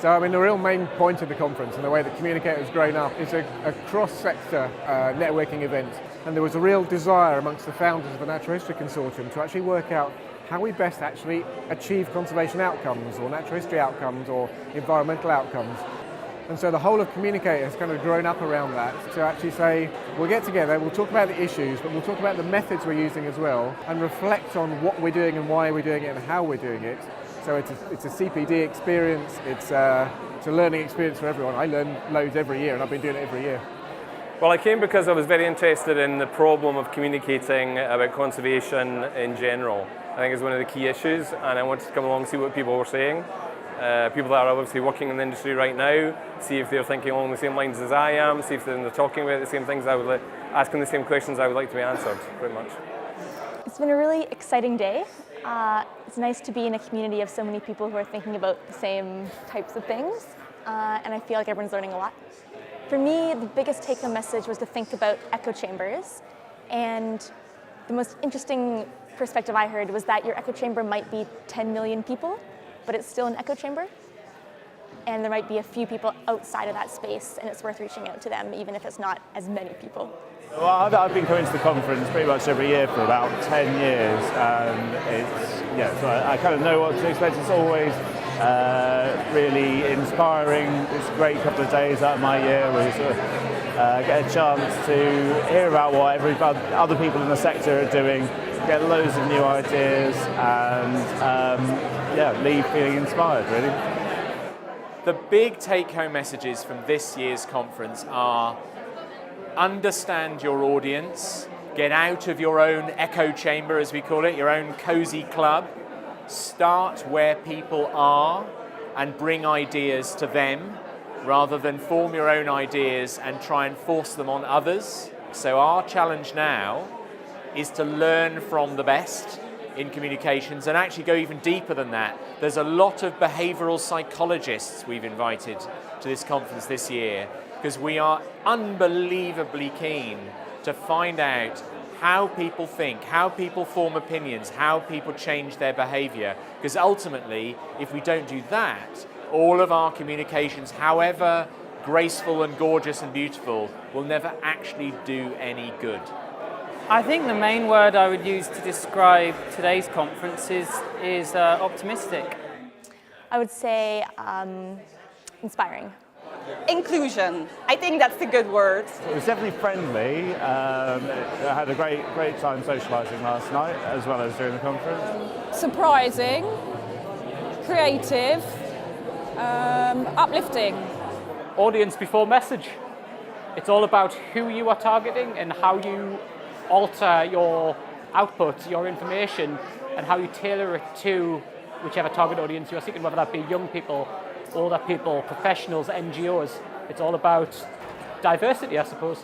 So, I mean, the real main point of the conference and the way that Communicate has grown up is a cross-sector networking event. And there was a real desire amongst the founders of the Natural History Consortium to actually work out how we best actually achieve conservation outcomes or natural history outcomes or environmental outcomes. And so the whole of Communicate has kind of grown up around that to actually say, we'll get together, we'll talk about the issues, but we'll talk about the methods we're using as well and reflect on what we're doing and why we're doing it and how we're doing it. So it's a CPD experience, it's a learning experience for everyone. I learn loads every year and I've been doing it every year. Well, I came because I was very interested in the problem of communicating about conservation in general. I think it's one of the key issues, and I wanted to come along and see what people were saying. People that are obviously working in the industry right now, see if they're thinking along the same lines as I am, see if they're talking about the same things asking the same questions I would like to be answered, pretty much. It's been a really exciting day. It's nice to be in a community of so many people who are thinking about the same types of things, and I feel like everyone's learning a lot. For me, the biggest take-home message was to think about echo chambers, and the most interesting perspective I heard was that your echo chamber might be 10 million people, but it's still an echo chamber, and there might be a few people outside of that space, and it's worth reaching out to them, even if it's not as many people. Well, I've been coming to the conference pretty much every year for about 10 years, and so I kind of know what to expect. It's always really inspiring. It's a great couple of days out of my year where you sort of get a chance to hear about what other people in the sector are doing, get loads of new ideas, and leave feeling inspired, really. The big take-home messages from this year's conference are: understand your audience, get out of your own echo chamber, as we call it, your own cozy club, start where people are and bring ideas to them rather than form your own ideas and try and force them on others. So our challenge now is to learn from the best in communications and actually go even deeper than that. There's a lot of behavioural psychologists we've invited to this conference this year because we are unbelievably keen to find out how people think, how people form opinions, how people change their behaviour. Because ultimately, if we don't do that, all of our communications, however graceful and gorgeous and beautiful, will never actually do any good. I think the main word I would use to describe today's conference is optimistic. I would say inspiring. Inclusion. I think that's the good word. It was definitely friendly. I had a great time socialising last night as well as during the conference. Surprising, creative, uplifting. Audience before message. It's all about who you are targeting and how you alter your output, your information, and how you tailor it to whichever target audience you're seeking, whether that be young people, older people, professionals, NGOs. It's all about diversity, I suppose.